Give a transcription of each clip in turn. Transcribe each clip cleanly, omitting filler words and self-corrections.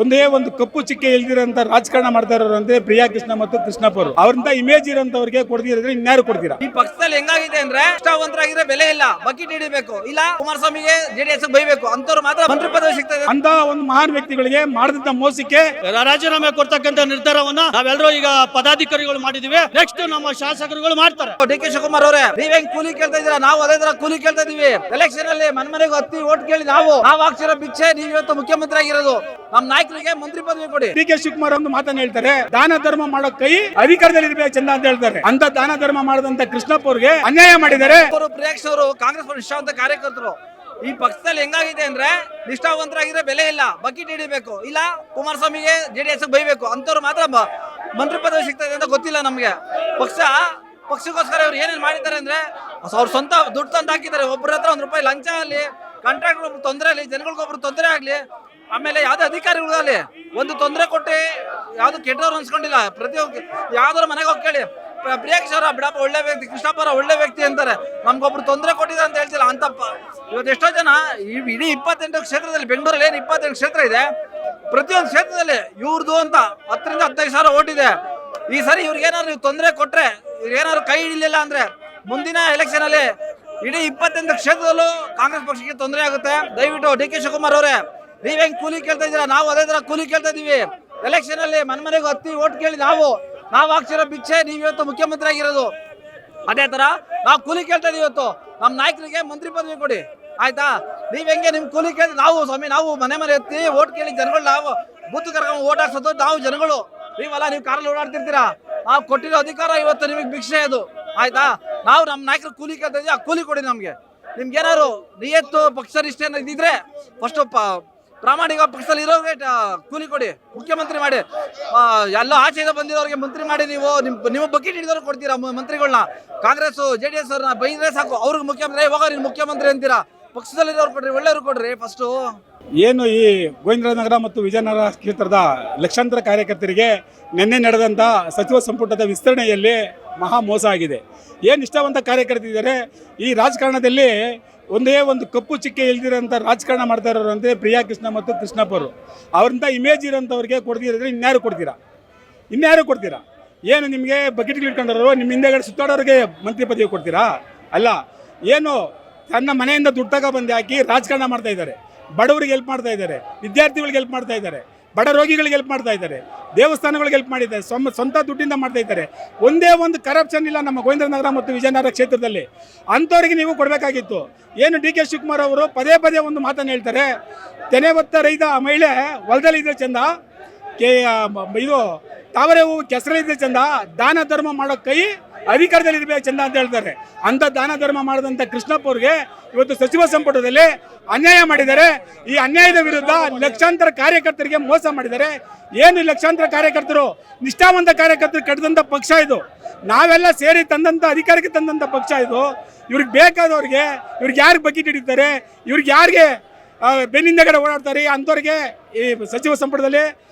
ಒಂದೇ ಒಂದು ಕಪ್ಪು ಚಿಕ್ಕೆ ಇಲ್ದಿರಂತ ರಾಜಕಾರಣ ಮಾಡ್ತಾ ಇರೋರು ಅಂದ್ರೆ ಪ್ರಿಯಾ ಕೃಷ್ಣ ಮತ್ತು ಕೃಷ್ಣಪ್ಪ ಅವರು. ಅವ್ರಂತ ಇಮೇಜ್ ಇರೋಂತವ್ರಿಗೆ ಕೊಡ್ದಿದ್ರೆ ಇನ್ಯಾರು ಕೊಡ್ತೀರಾ? ಈ ಪಕ್ಷದಲ್ಲಿ ಹೆಂಗಾಗಿದೆ ಅಂದ್ರೆ ನಿಷ್ಠಾವಂತರಾಗಿದ್ರೆ ಬೆಲೆ ಇಲ್ಲ, ಬಕೆಟ್ ಹಿಡಿಬೇಕು, ಇಲ್ಲ ಕುಮಾರಸ್ವಾಮಿಗೆ ಜೆಡಿಎಸ್ ಬೈಬೇಕು ಅಂತವ್ರು ಮಾತ್ರ ಮಂತ್ರಿ ಪದವಿ ಸಿಗ್ತದೆ. ಅಂತ ಒಂದು ಮಹಾನ್ ವ್ಯಕ್ತಿಗಳಿಗೆ ಮಾಡಿದಂತ ಮೋಸಕ್ಕೆ ರಾಜೀನಾಮೆ ಕೊಡ್ತಕ್ಕಂತ ನಿರ್ಧಾರವನ್ನ ನಾವೆಲ್ಲರೂ ಈಗ ಪದಾಧಿಕಾರಿಗಳು ಮಾಡಿದೀವಿ. ನೆಕ್ಸ್ಟ್ ನಮ್ಮ ಶಾಸಕರುಗಳು ಮಾಡ್ತಾರೆ. ಡಿ ಕೆ ಶಿವಕುಮಾರ್ ಅವರೇ, ನೀವ್ ಹೆಂಗ್ ಕೂಲಿ ಕೇಳ್ತಾ ಇದೀರಾ, ನಾವು ಅದೇ ತರ ಕೂಲಿ ಕೇಳ್ತಾ ಇದೀವಿ. ಎಲೆಕ್ಷನ್ ಅಲ್ಲಿ ಮನೆಗೆ ಹತ್ತಿ ಓಟ್ ಕೇಳಿ ನಾವು ಹಾಕ್ಸಿರೋ ಭಿಕ್ಷೆ ನೀವು ಇವತ್ತು ಮುಖ್ಯಮಂತ್ರಿ ಆಗಿರೋದು. ನಮ್ಮ ನಾಯಕರಿಗೆ ಮಂತ್ರಿ ಪದವಿ ಕೊಡಿ. ಡಿ ಕೆ ಶಿವಕುಮಾರ್ ಒಂದು ಮಾತನ್ನ ಹೇಳ್ತಾರೆ, ದಾನ ಧರ್ಮ ಮಾಡೋ ಕೈ ಅಧಿಕಾರದಲ್ಲಿ ಇರ್ಬೇಕು ಚಂದ ಅಂತ ಹೇಳ್ತಾರೆ. ಅಂತ ದಾನ ಧರ್ಮ ಮಾಡದಂತ ಕೃಷ್ಣಪ್ಪ ಅವ್ರಿಗೆ ಅನ್ಯಾಯ ಮಾಡಿದ್ದಾರೆ. ಪ್ರಿಯಾಕ್ಷ ಅವರು ಕಾಂಗ್ರೆಸ್ ನಿಷ್ಠಾವಂತ ಕಾರ್ಯಕರ್ತರು. ಈ ಪಕ್ಷದಲ್ಲಿ ಹೆಂಗಾಗಿದೆ ಅಂದ್ರೆ ನಿಷ್ಠಾವಂತರಾಗಿದ್ರೆ ಬೆಲೆ ಇಲ್ಲ, ಬಕೆಟ್ ಹಿಡಿಬೇಕು, ಇಲ್ಲ ಕುಮಾರಸ್ವಾಮಿಗೆ ಜೆಡಿಎಸ್ ಬೈಬೇಕು ಅಂತವ್ರು ಮಾತ್ರ ಮಂತ್ರಿ ಪದವಿ ಸಿಗ್ತದೆ ಅಂತ ಗೊತ್ತಿಲ್ಲ ನಮ್ಗೆ. ಪಕ್ಷಕ್ಕೋಸ್ಕರ ಅವ್ರು ಏನೇನ್ ಮಾಡಿದ್ದಾರೆ ಅಂದ್ರೆ ಅವ್ರ ಸ್ವಂತ ದುಡ್ಡು ತಂದು ಹಾಕಿದ್ದಾರೆ. ಒಬ್ಬರ ಹತ್ರ ₹1 ಲಂಚ ಆಗಲಿ, ಕಾಂಟ್ರಾಕ್ಟ್ ಒಬ್ರು ತೊಂದರೆ ಆಗಲಿ, ಜನಗಳಿಗೊಬ್ರು ತೊಂದರೆ ಆಗ್ಲಿ, ಆಮೇಲೆ ಯಾವ್ದು ಅಧಿಕಾರಿಗಳಲ್ಲಿ ಒಂದು ತೊಂದರೆ ಕೊಟ್ಟು ಯಾವ್ದು ಕೆಟ್ಟವ್ರು ಅನ್ಸ್ಕೊಂಡಿಲ್ಲ. ಪ್ರತಿಯೊಬ್ಬ ಯಾವ್ದಾದ್ರು ಮನೆಗೆ ಹೋಗಿ ಕೇಳಿ, ಪ್ರಿಯಾಕ್ಷ ಅವರ ಬಿಡಪ್ಪ ಒಳ್ಳೆ ವ್ಯಕ್ತಿ, ಕೃಷ್ಣಪ್ಪ ಅವರ ಒಳ್ಳೆ ವ್ಯಕ್ತಿ ಅಂತಾರೆ. ನಮ್ಗೊಬ್ರು ತೊಂದರೆ ಕೊಟ್ಟಿದೆ ಅಂತ ಹೇಳ್ತಿಲ್ಲ ಅಂತ. ಇವತ್ತು ಎಷ್ಟೋ ಜನ ಇಡೀ 28 ಕ್ಷೇತ್ರದಲ್ಲಿ, ಬೆಂಗಳೂರಲ್ಲಿ ಏನು 28 ಕ್ಷೇತ್ರ ಇದೆ, ಪ್ರತಿಯೊಂದು ಕ್ಷೇತ್ರದಲ್ಲಿ ಇವ್ರದ್ದು ಅಂತ 10 ರಿಂದ 15 ಸಾವಿರ ಓಟ್ ಇದೆ. ಈ ಸರಿ ಇವ್ರಿಗೇನಾದ್ರು ನೀವು ತೊಂದರೆ ಕೊಟ್ರೆ, ಇವ್ರಿಗೇನಾದ್ರು ಕೈ ಹಿಡಿಲಿಲ್ಲ ಅಂದ್ರೆ ಮುಂದಿನ ಎಲೆಕ್ಷನ್ ಅಲ್ಲಿ ಇಡೀ 28 ಕ್ಷೇತ್ರದಲ್ಲೂ ಕಾಂಗ್ರೆಸ್ ಪಕ್ಷಕ್ಕೆ ತೊಂದರೆ ಆಗುತ್ತೆ. ದಯವಿಟ್ಟು ಡಿ ಕೆ ಶಿವಕುಮಾರ್ ಅವರೇ, ನೀವ್ ಹೆಂಗ್ ಕೂಲಿ ಕೇಳ್ತಾ ಇದೀರಾ, ನಾವು ಅದೇ ತರ ಕೂಲಿ ಕೇಳ್ತಾ ಇದೀವಿ. ಎಲೆಕ್ಷನ್ ಅಲ್ಲಿ ಮನೆಗೆ ಹತ್ತಿ ಓಟ್ ಕೇಳಿ ನಾವು ಹಾಕ್ಸಿರೋ ಭಿಕ್ಷೆ ನೀವು ಇವತ್ತು ಮುಖ್ಯಮಂತ್ರಿ ಆಗಿರೋದು. ಅದೇ ತರ ನಾವು ಕೂಲಿ ಕೇಳ್ತಾ ಇದೀವಿ. ಇವತ್ತು ನಮ್ಮ ನಾಯಕರಿಗೆ ಮಂತ್ರಿ ಪದವಿ ಕೊಡಿ, ಆಯ್ತಾ? ನೀವ್ ಹೆಂಗೆ ನಿಮ್ ಕೂಲಿ ಕೇಳಿ ನಾವು ಸ್ವಾಮಿ, ನಾವು ಮನೆ ಎತ್ತಿ ಓಟ್ ಕೇಳಿ ಜನಗಳು, ನಾವು ಬೂತ್ ಕರ್ಕೊಂಡು ಓಟ್ ಹಾಕ್ಸೋದು ನಾವು ಜನಗಳು. ನೀವಲ್ಲ, ನೀವು ಕಾರಲ್ಲಿ ಓಡಾಡ್ತಿರ್ತೀರಾ. ನಾವು ಕೊಟ್ಟಿರೋ ಅಧಿಕಾರ ಇವತ್ತು ನಿಮಗೆ ಭಿಕ್ಷೆ ಅದು, ಆಯ್ತಾ? ನಾವು ನಮ್ಮ ನಾಯಕರು ಕೂಲಿ ಕೇಳ್ತಾ ಇದೀವಿ, ಆ ಕೂಲಿ ಕೊಡಿ ನಮ್ಗೆ. ನಿಮ್ಗೆ ಏನಾದ್ರು ನಿಯತ್ತು ಪಕ್ಷ ನಿಷ್ಠೆ ಇದ್ದಿದ್ರೆ ಫಸ್ಟ್ ಪ್ರಾಮಾಣಿಕ ಪಕ್ಷದಲ್ಲಿ ಇರೋರಿಗೆ ಕೂಲಿ ಕೊಡಿ, ಮುಖ್ಯಮಂತ್ರಿ ಮಾಡಿ. ಎಲ್ಲ ಆಚೆಯಿಂದ ಬಂದಿರೋರಿಗೆ ಮಂತ್ರಿ ಮಾಡಿ. ನಿಮ್ಮ ಬಕೆಟ್ ಹಿಡಿದವ್ರು ಕೊಡ್ತೀರಾ ಮಂತ್ರಿಗಳನ್ನ. ಕಾಂಗ್ರೆಸ್ ಜೆಡಿಎಸ್ ಅವ್ರನ್ನ ಬೈದ್ರೆ ಸಾಕು, ಅವ್ರಿಗೆ ಮುಖ್ಯಮಂತ್ರಿ ಹೋಗ ನೀನು ಮುಖ್ಯಮಂತ್ರಿ ಅಂತೀರಾ. ಪಕ್ಷದಲ್ಲಿರೋರು ಕೊಡ್ರಿ, ಒಳ್ಳೆಯವ್ರು ಕೊಡ್ರಿ ಫಸ್ಟು. ಏನು ಈ ಗೋವಿಂದನಗರ ಮತ್ತು ವಿಜಯನಗರ ಕ್ಷೇತ್ರದ ಲಕ್ಷಾಂತರ ಕಾರ್ಯಕರ್ತರಿಗೆ ನಿನ್ನೆ ನಡೆದಂಥ ಸಚಿವ ಸಂಪುಟದ ವಿಸ್ತರಣೆಯಲ್ಲಿ ಮಹಾ ಮೋಸ ಆಗಿದೆ. ಏನು ನಿಷ್ಠಾವಂತ ಕಾರ್ಯಕರ್ತರಿದ್ದಾರೆ. ಈ ರಾಜಕಾರಣದಲ್ಲಿ ಒಂದೇ ಒಂದು ಕಪ್ಪು ಚಿಕ್ಕೆ ಇಲ್ದಿರೋಂಥ ರಾಜಕಾರಣ ಮಾಡ್ತಾ ಇರೋರು ಅಂದರೆ ಪ್ರಿಯಾ ಕೃಷ್ಣ ಮತ್ತು ಕೃಷ್ಣಪ್ಪ ಅವರು. ಅವ್ರಂಥ ಇಮೇಜ್ ಇರೋಂಥವ್ರಿಗೆ ಕೊಡ್ದಿದ್ರೆ ಇನ್ಯಾರು ಕೊಡ್ತೀರಾ? ಏನು ನಿಮಗೆ ಬಕೆಟ್ಗಳು ಇಟ್ಕೊಂಡವರು ನಿಮ್ಮ ಹಿಂದೆಗಡೆ ಸುತ್ತಾಡೋರಿಗೆ ಮಂತ್ರಿ ಪದವಿ ಕೊಡ್ತೀರಾ? ಅಲ್ಲ, ಏನು ತನ್ನ ಮನೆಯಿಂದ ದುಡ್ಡು ತಗೊಬಂದು ಹಾಕಿ ರಾಜಕಾರಣ ಮಾಡ್ತಾ ಇದ್ದಾರೆ. ಬಡವರಿಗೆ ಹೆಲ್ಪ್ ಮಾಡ್ತಾ ಇದ್ದಾರೆ, ವಿದ್ಯಾರ್ಥಿಗಳಿಗೆ ಹೆಲ್ಪ್ ಮಾಡ್ತಾ ಇದ್ದಾರೆ, ಬಡ ರೋಗಿಗಳಿಗೆ ಹೆಲ್ಪ್ ಮಾಡ್ತಾ ಇದ್ದಾರೆ, ದೇವಸ್ಥಾನಗಳಿಗೆ ಹೆಲ್ಪ್ ಮಾಡಿದ್ದಾರೆ, ಸ್ವಂತ ದುಡ್ಡಿಂದ ಮಾಡ್ತಾ ಇದ್ದಾರೆ. ಒಂದೇ ಒಂದು ಕರಪ್ಷನ್ ಇಲ್ಲ ನಮ್ಮ ಗೋವಿಂದನಗರ ಮತ್ತು ವಿಜಯನಗರ ಕ್ಷೇತ್ರದಲ್ಲಿ. ಅಂಥವ್ರಿಗೆ ನೀವು ಕೊಡಬೇಕಾಗಿತ್ತು. ಏನು ಡಿ ಕೆ ಶಿವಕುಮಾರ್ ಅವರು ಪದೇ ಒಂದು ಮಾತನ್ನು ಹೇಳ್ತಾರೆ, ತೆನೆ ಹೊತ್ತ ರೈತ ಮಹಿಳೆ ಹೊಲದಲ್ಲಿದ್ದರೆ ಚಂದ, ಇದು ತಾವರೆ ಹೂವು ಕೆಸರಲ್ಲಿದ್ದರೆ ಚಂದ, ದಾನ ಧರ್ಮ ಮಾಡೋ ಕೈ ಅಧಿಕಾರದಲ್ಲಿ ಇರಬೇಕು ಚಂದ ಅಂತ ಹೇಳ್ತಾರೆ. ಅಂಥ ದಾನ ಧರ್ಮ ಮಾಡಿದಂಥ ಕೃಷ್ಣಪ್ಪ ಅವ್ರಿಗೆ ಇವತ್ತು ಸಚಿವ ಸಂಪುಟದಲ್ಲಿ ಅನ್ಯಾಯ ಮಾಡಿದ್ದಾರೆ. ಈ ಅನ್ಯಾಯದ ವಿರುದ್ಧ ಲಕ್ಷಾಂತರ ಕಾರ್ಯಕರ್ತರಿಗೆ ಮೋಸ ಮಾಡಿದ್ದಾರೆ. ಏನು ಲಕ್ಷಾಂತರ ಕಾರ್ಯಕರ್ತರು, ನಿಷ್ಠಾವಂತ ಕಾರ್ಯಕರ್ತರು ಕಟ್ಟಿದಂಥ ಪಕ್ಷ ಇದು. ನಾವೆಲ್ಲ ಸೇರಿ ತಂದಂಥ ಅಧಿಕಾರಕ್ಕೆ ತಂದಂಥ ಪಕ್ಷ ಇದು. ಇವ್ರಿಗೆ ಬೇಕಾದವ್ರಿಗೆ, ಇವ್ರಿಗೆ ಯಾರಿಗೆ ಬಕೆಟ್ ಹಿಡಿತಾರೆ, ಇವ್ರಿಗೆ ಯಾರಿಗೆ ಬೆನ್ನಿಂದಗಡೆ ಓಡಾಡ್ತಾರೆ, ಅಂಥವ್ರಿಗೆ ಈ ಸಚಿವ ಸಂಪುಟದಲ್ಲಿ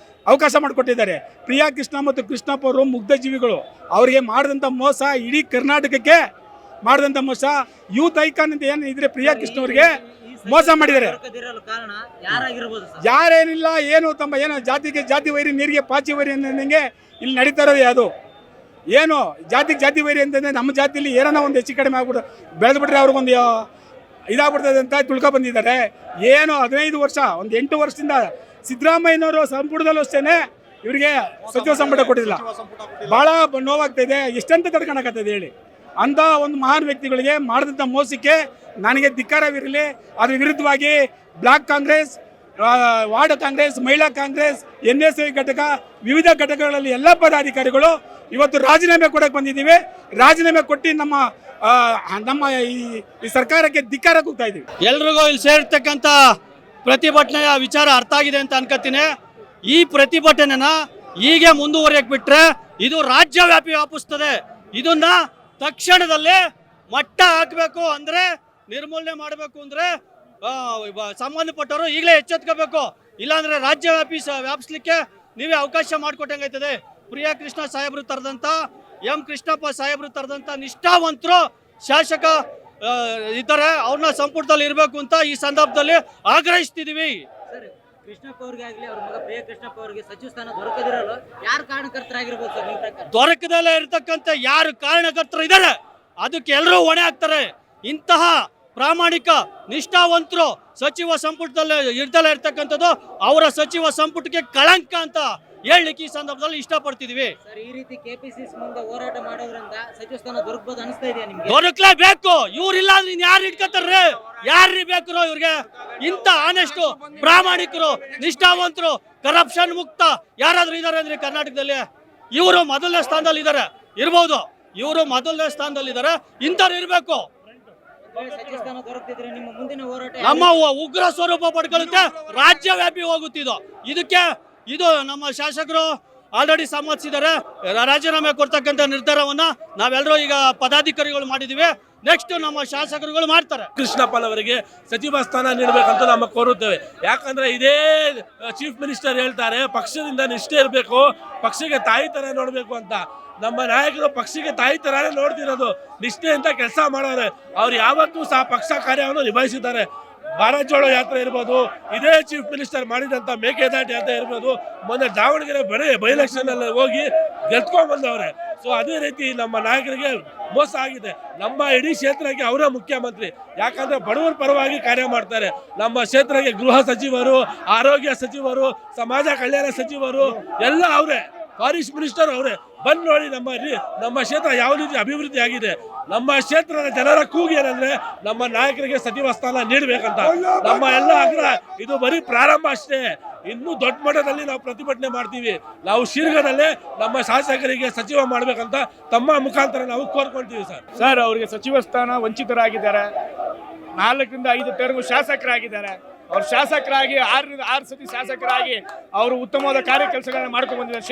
ಅವಕಾಶ ಮಾಡಿಕೊಟ್ಟಿದ್ದಾರೆ. ಪ್ರಿಯಾ ಕೃಷ್ಣ ಮತ್ತು ಕೃಷ್ಣಪ್ಪ ಅವರು ಮುಗ್ಧ ಜೀವಿಗಳು. ಅವರಿಗೆ ಮಾಡಿದಂಥ ಮೋಸ, ಇಡೀ ಕರ್ನಾಟಕಕ್ಕೆ ಮಾಡಿದಂಥ ಮೋಸ. ಯೂತ್ ಐಕಾನ್ ಅಂತ ಏನು ಇದ್ರೆ ಪ್ರಿಯಾ ಕೃಷ್ಣ ಅವರಿಗೆ ಮೋಸ ಮಾಡಿದ್ದಾರೆ. ಯಾರೇನಿಲ್ಲ, ಏನು ತಮ್ಮ ಏನೋ ಜಾತಿಗೆ ಜಾತಿ ವೈರಿ, ನೀರಿಗೆ ಪಾಚಿ ವೈರಿ ಅನ್ನಂಗೆ ಇಲ್ಲಿ ನಡೀತಾ ಇರೋದು. ಯಾವುದು ಏನು ಜಾತಿ ವೈರಿ ಅಂತಂದರೆ ನಮ್ಮ ಜಾತಿಯಲ್ಲಿ ಏನೋ ಒಂದು ಹೆಚ್ಚು ಕಡಿಮೆ ಆಗ್ಬಿಟ್ಟು ಬೆಳೆದ್ಬಿಟ್ರೆ ಅವ್ರಿಗೊಂದು ಇದಾಗ್ಬಿಡ್ತದೆ ಅಂತ ತಿಳ್ಕೊ ಬಂದಿದ್ದಾರೆ. ಏನು 15 ವರ್ಷ, ಒಂದು 8 ವರ್ಷದಿಂದ ಸಿದ್ದರಾಮಯ್ಯನವರು ಸಂಪುಟದಲ್ಲೂ ಅಷ್ಟೇ ಇವರಿಗೆ ಸಚಿವ ಸಂಪುಟ ಕೊಟ್ಟಿಲ್ಲ. ಭಾಳ ನೋವಾಗ್ತಾ ಇದೆ. ಎಷ್ಟಂತ ತಡ್ಕೊಳಕತ್ತದೆ ಹೇಳಿ? ಅಂಥ ಒಂದು ಮಹಾನ್ ವ್ಯಕ್ತಿಗಳಿಗೆ ಮಾಡಿದಂಥ ಮೋಸಕ್ಕೆ ನನಗೆ ಧಿಕ್ಕಾರವಿರಲಿ. ಅದ್ರ ವಿರುದ್ಧವಾಗಿ ಬ್ಲಾಕ್ ಕಾಂಗ್ರೆಸ್, ವಾರ್ಡ್ ಕಾಂಗ್ರೆಸ್, ಮಹಿಳಾ ಕಾಂಗ್ರೆಸ್, NSI ಘಟಕ, ವಿವಿಧ ಘಟಕಗಳಲ್ಲಿ ಎಲ್ಲ ಪದಾಧಿಕಾರಿಗಳು ಇವತ್ತು ರಾಜೀನಾಮೆ ಕೊಡಕ್ಕೆ ಬಂದಿದ್ದೀವಿ. ರಾಜೀನಾಮೆ ಕೊಟ್ಟು ನಮ್ಮ ಈ ಸರ್ಕಾರಕ್ಕೆ ಧಿಕ್ಕಾರ ಕೂಗ್ತಾ ಇದ್ದೀವಿ. ಎಲ್ರಿಗೂ ಇಲ್ಲಿ ಸೇರ್ತಕ್ಕಂಥ ಪ್ರತಿಭಟನೆಯ ವಿಚಾರ ಅರ್ಥ ಆಗಿದೆ ಅಂತ ಅನ್ಕೋತೀನಿ. ಈ ಪ್ರತಿಭಟನೆನ ಹೀಗೆ ಮುಂದುವರಿಯಕ್ಕೆ ಬಿಟ್ರೆ ಇದು ರಾಜ್ಯವ್ಯಾಪಿ ವ್ಯಾಪಿಸ್ತದೆ. ಇದನ್ನ ತಕ್ಷಣದಲ್ಲೇ ಮಟ್ಟ ಹಾಕಬೇಕು, ಅಂದ್ರೆ ನಿರ್ಮೂಲನೆ ಮಾಡಬೇಕು ಅಂದ್ರೆ ಸಂಬಂಧಪಟ್ಟವರು ಈಗಲೇ ಎಚ್ಚೆತ್ಕೋಬೇಕು. ಇಲ್ಲಾಂದ್ರೆ ರಾಜ್ಯವ್ಯಾಪಿ ವ್ಯಾಪಿಸ್ಲಿಕ್ಕೆ ನೀವೇ ಅವಕಾಶ ಮಾಡಿಕೊಟ್ಟಂಗಾಯ್ತದೆ. ಪ್ರಿಯಾ ಕೃಷ್ಣ ಸಾಹೇಬರು ತರದಂತ, ಎಂ ಕೃಷ್ಣಪ್ಪ ಸಾಹೇಬರು ತರದಂತ ನಿಷ್ಠಾವಂತರು ಶಾಸಕ ಇದ್ದಾರೆ, ಅವ್ರನ್ನ ಸಂಪುಟದಲ್ಲಿ ಇರಬೇಕು ಅಂತ ಈ ಸಂದರ್ಭದಲ್ಲಿ ಆಗ್ರಹಿಸ್ತಿದೀವಿ. ಕೃಷ್ಣಪ್ಪ ಅವ್ರಿಗೆ ಆಗ್ಲಿ ಅವ್ರ ಮಗ ಪ್ರಿಯ ಕೃಷ್ಣಪ್ಪ ಅವರಿಗೆ ಸಚಿವ ಸ್ಥಾನ ದೊರಕದಿರಲು ಯಾರು ಕಾರಣಕರ್ತರಾಗಿರ್ಬೋದು ಸರ್ ನಿಮ್ಮ ಪ್ರಕಾರ? ದೊರಕದಲ್ಲೇ ಇರತಕ್ಕಂಥ ಯಾರು ಕಾರಣಕರ್ತರು ಇದ್ದಾರೆ ಅದಕ್ಕೆ ಎಲ್ಲರೂ ಹೊಣೆ ಆಗ್ತಾರೆ. ಇಂತಹ ಪ್ರಾಮಾಣಿಕ ನಿಷ್ಠಾವಂತರು ಸಚಿವ ಸಂಪುಟದಲ್ಲಿ ಇರ್ದಲೇ ಇರ್ತಕ್ಕಂಥದ್ದು ಅವರ ಸಚಿವ ಸಂಪುಟಕ್ಕೆ ಕಳಂಕ ಅಂತ ಹೇಳಲಿಕ್ಕೆ ಈ ಸಂದರ್ಭದಲ್ಲಿ ಇಷ್ಟಪಡ್ತಿದೀವಿ. ಸರ್, ಈ ರೀತಿ ಕೆಪಿಸಿಸಿ ಮುಂದೆ ಹೋರಾಟ ಮಾಡೋದ್ರಿಂದ ಸಚಿವ ಸ್ಥಾನ ದೊರಕಬಹುದು ಅನಿಸ್ತಾ ಇದೆಯಾ ನಿಮ್ಗೆ? ದೊರಕಲೇಬೇಕು. ಇವ್ರಿಲ್ಲ ಅಂದ್ರೆ ಇನ್ ಯಾರು ಇಟ್ಕೊತಾರ್ರಿ? ಯಾರ್ರಿ ಬೇಕ್ರೋ ಇವ್ರಿಗೆ? ಇಂತ ಆನೆಸ್ಟು ಪ್ರಾಮಾಣಿಕರು ನಿಷ್ಠಾವಂತರು ಕರಪ್ಷನ್ ಮುಕ್ತ ಯಾರಾದ್ರೂ ಇದಾರೆ ಅಂದ್ರೆ ಕರ್ನಾಟಕದಲ್ಲಿ? ಇವರು ಮೊದಲನೇ ಸ್ಥಾನದಲ್ಲಿ ಇದ್ದಾರೆ ಇರ್ಬೋದು, ಇವರು ಮೊದಲನೇ ಸ್ಥಾನದಲ್ಲಿ ಇದ್ದಾರೆ. ಇಂಥವ್ರು ಇರಬೇಕು. ಸಚಿವ ಸ್ಥಾನ ದೊರಕದಿದ್ರೆ ನಿಮ್ಮ ಮುಂದಿನ ಹೋರಾಟ ನಮ್ಮ ಉಗ್ರ ಸ್ವರೂಪ ಪಡ್ಕೊಳ್ಳುತ್ತೆ, ರಾಜ್ಯವ್ಯಾಪಿ ಹೋಗುತ್ತಿದ್ದು. ಇದು ನಮ್ಮ ಶಾಸಕರು ಆಲ್ರೆಡಿ ಸಮ್ಮತಿಸಿದ್ದಾರೆ. ರಾಜೀನಾಮೆ ಕೊಡ್ತಕ್ಕಂಥ ನಿರ್ಧಾರವನ್ನ ನಾವೆಲ್ಲರೂ ಈಗ ಪದಾಧಿಕಾರಿಗಳು ಮಾಡಿದೀವಿ. ನೆಕ್ಸ್ಟ್ ನಮ್ಮ ಶಾಸಕರುಗಳು ಮಾಡ್ತಾರೆ. ಕೃಷ್ಣಪ್ಪನವರಿಗೆ ಸಚಿವ ಸ್ಥಾನ ನೀಡಬೇಕಂತ ನಮ್ಮ ಕೋರುತ್ತೇವೆ. ಯಾಕಂದ್ರೆ ಇದೇ ಚೀಫ್ ಮಿನಿಸ್ಟರ್ ಹೇಳ್ತಾರೆ ಪಕ್ಷದಿಂದ ನಿಷ್ಠೆ ಇರಬೇಕು, ಪಕ್ಷಕ್ಕೆ ತಾಯಿ ತರ ನೋಡ್ಬೇಕು ಅಂತ. ನಮ್ಮ ನಾಯಕರು ಪಕ್ಷಕ್ಕೆ ತಾಯಿ ತರಾನೇ ನೋಡ್ತಿರೋದು, ನಿಷ್ಠೆ ಅಂತ ಕೆಲಸ ಮಾಡೋರೆ. ಅವ್ರು ಯಾವತ್ತೂ ಸಹ ಪಕ್ಷ ಕಾರ್ಯವನ್ನು ನಿಭಾಯಿಸಿದ್ದಾರೆ. ಭಾರತ್ ಜೋಡೋ ಯಾತ್ರೆ ಇರ್ಬೋದು, ಇದೇ ಚೀಫ್ ಮಿನಿಸ್ಟರ್ ಮಾಡಿದಂಥ ಮೇಕೆದಾಟು ಯಾತ್ರೆ ಇರ್ಬೋದು, ಮೊನ್ನೆ ದಾವಣಗೆರೆ ಬೈ ಎಲೆಕ್ಷನ್ ಅಲ್ಲಿ ಹೋಗಿ ಗೆದ್ಕೊಂಡ್ ಬಂದವ್ರೆ. ಸೊ ಅದೇ ರೀತಿ ನಮ್ಮ ನಾಯಕರಿಗೆ ಮೋಸ ಆಗಿದೆ. ನಮ್ಮ ಇಡೀ ಕ್ಷೇತ್ರಕ್ಕೆ ಅವರೇ ಮುಖ್ಯಮಂತ್ರಿ. ಯಾಕಂದ್ರೆ ಬಡವರ ಪರವಾಗಿ ಕಾರ್ಯ ಮಾಡ್ತಾರೆ. ನಮ್ಮ ಕ್ಷೇತ್ರಕ್ಕೆ ಗೃಹ ಸಚಿವರು, ಆರೋಗ್ಯ ಸಚಿವರು, ಸಮಾಜ ಕಲ್ಯಾಣ ಸಚಿವರು ಎಲ್ಲ ಅವರೇ, ಫಾರೆಸ್ಟ್ ಮಿನಿಸ್ಟರ್ ಅವರೇ. ಬಂದು ನೋಡಿ ನಮ್ಮ ಕ್ಷೇತ್ರ ಯಾವ ರೀತಿ ಅಭಿವೃದ್ಧಿ ಆಗಿದೆ. ನಮ್ಮ ಕ್ಷೇತ್ರದ ಜನರ ಕೂಗು ಏನಂದ್ರೆ ನಮ್ಮ ನಾಯಕರಿಗೆ ಸಚಿವ ಸ್ಥಾನ ನೀಡಬೇಕಂತ. ನಮ್ಮ ಎಲ್ಲ ಆಗ್ರಹ ಇದು ಬರೀ ಪ್ರಾರಂಭ ಅಷ್ಟೇ. ಇನ್ನೂ ದೊಡ್ಡ ಮಟ್ಟದಲ್ಲಿ ನಾವು ಪ್ರತಿಭಟನೆ ಮಾಡ್ತೀವಿ. ನಾವು ಶೀಘ್ರದಲ್ಲೇ ನಮ್ಮ ಶಾಸಕರಿಗೆ ಸಚಿವ ಮಾಡಬೇಕಂತ ತಮ್ಮ ಮುಖಾಂತರ ನಾವು ಕೋರ್ಕೊಳ್ತೀವಿ ಸರ್. ಅವರಿಗೆ ಸಚಿವ ಸ್ಥಾನ ವಂಚಿತರಾಗಿದ್ದಾರೆ. 4 ರಿಂದ 5 ಟರ್ಮ್ ಶಾಸಕರಾಗಿದ್ದಾರೆ. ಅವ್ರು ಶಾಸಕರಾಗಿ 6 ರಿಂದ 6 ಸತಿ ಶಾಸಕರಾಗಿ ಅವರು ಉತ್ತಮವಾದ ಕಾರ್ಯ ಕೆಲಸಗಳನ್ನ ಮಾಡ್ಕೊಂಡು ಬಂದಿದ್ದಾರೆ.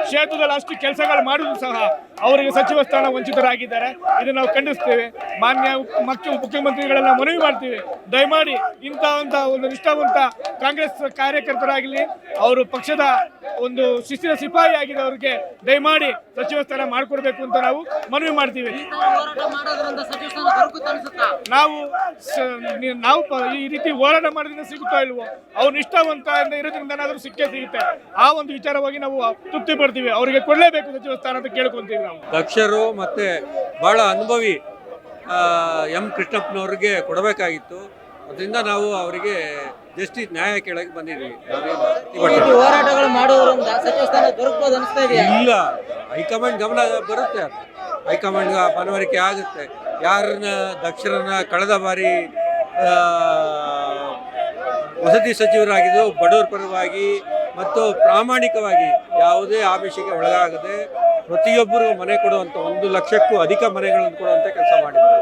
ಕ್ಷೇತ್ರದಲ್ಲಿ ಅಷ್ಟು ಕೆಲಸಗಳು ಮಾಡಿದ್ರು ಸಹ ಅವರಿಗೆ ಸಚಿವ ಸ್ಥಾನ ವಂಚಿತರಾಗಿದ್ದಾರೆ. ಇದನ್ನು ನಾವು ಖಂಡಿಸ್ತೇವೆ. ಮಾನ್ಯ ಮುಖ್ಯಮಂತ್ರಿಗಳೆಲ್ಲ ಮನವಿ ಮಾಡ್ತೀವಿ, ದಯಮಾಡಿ ಇಂತಹ ಒಂದು ನಿಷ್ಠಾವಂತ ಕಾಂಗ್ರೆಸ್ ಕಾರ್ಯಕರ್ತರಾಗಲಿ, ಅವರು ಪಕ್ಷದ ಒಂದು ಶಿಸ್ತಿನ ಸಿಪಾಯಿ ಆಗಿದೆ, ಅವರಿಗೆ ದಯಮಾಡಿ ಸಚಿವ ಸ್ಥಾನ ಮಾಡಿಕೊಡ್ಬೇಕು ಅಂತ ನಾವು ಮನವಿ ಮಾಡ್ತೀವಿ. ಹೋರಾಟ ಮಾಡೋದ್ರಿಂದ ಸಚಿವ ಸ್ಥಾನ ದೊರಕುತ್ತೆ ಅನ್ಸುತ್ತಾ? ನಾವು ಈ ರೀತಿ ಹೋರಾಟ ಮಾಡೋದ್ರಿಂದ ಸಿಗುತ್ತಾ ಇಲ್ವೋ? ಅವ್ರು ನಿಷ್ಠಾವಂತ ಇರೋದ್ರಿಂದ ಏನಾದ್ರೂ ಸಿಗುತ್ತೆ. ಆ ಒಂದು ವಿಚಾರವಾಗಿ ನಾವು ತೃಪ್ತಿ ಪಡ್ತೀವಿ. ಅವರಿಗೆ ಕೊಡಲೇಬೇಕು ಸಚಿವ ಸ್ಥಾನ ಅಂತ ಕೇಳ್ಕೊಂತೀವಿ ನಾವು. ದಕ್ಷರು ಮತ್ತೆ ಬಹಳ ಅನುಭವಿ ಎಂ ಕೃಷ್ಣಪ್ಪನವ್ರಿಗೆ ಕೊಡಬೇಕಾಗಿತ್ತು. ಅದರಿಂದ ನಾವು ಅವರಿಗೆ ಜಸ್ಟಿಸ್ ನ್ಯಾಯ ಕೇಳಕ್ಕೆ ಬಂದಿದ್ದೀವಿ. ಹೋರಾಟಗಳು ಮಾಡೋದ್ರಿಂದ ಸಚಿವ ಸ್ಥಾನ ದೊರಕಬಹುದು ಅನಿಸ್ತಾ ಇದೆಯಾ? ಇಲ್ಲ, ಹೈಕಮಾಂಡ್ ಗಮನ ಬರುತ್ತೆ, ಅದು ಹೈಕಮಾಂಡ್ ಮನವರಿಕೆ ಆಗುತ್ತೆ. ಯಾರನ್ನ ದಕ್ಷರನ್ನ ಕಳೆದ ಬಾರಿ ವಸತಿ ಸಚಿವರಾಗಿದ್ದು ಬಡವರ ಪರವಾಗಿ ಮತ್ತು ಪ್ರಾಮಾಣಿಕವಾಗಿ ಯಾವುದೇ ಆಮಿಷಕ್ಕೆ ಒಳಗಾಗದೆ ಪ್ರತಿಯೊಬ್ಬರು ಮನೆ ಕೊಡುವಂಥ 1 ಲಕ್ಷಕ್ಕೂ ಅಧಿಕ ಮನೆಗಳನ್ನು ಕೊಡುವಂಥ ಕೆಲಸ ಮಾಡಿದ್ದಾರೆ.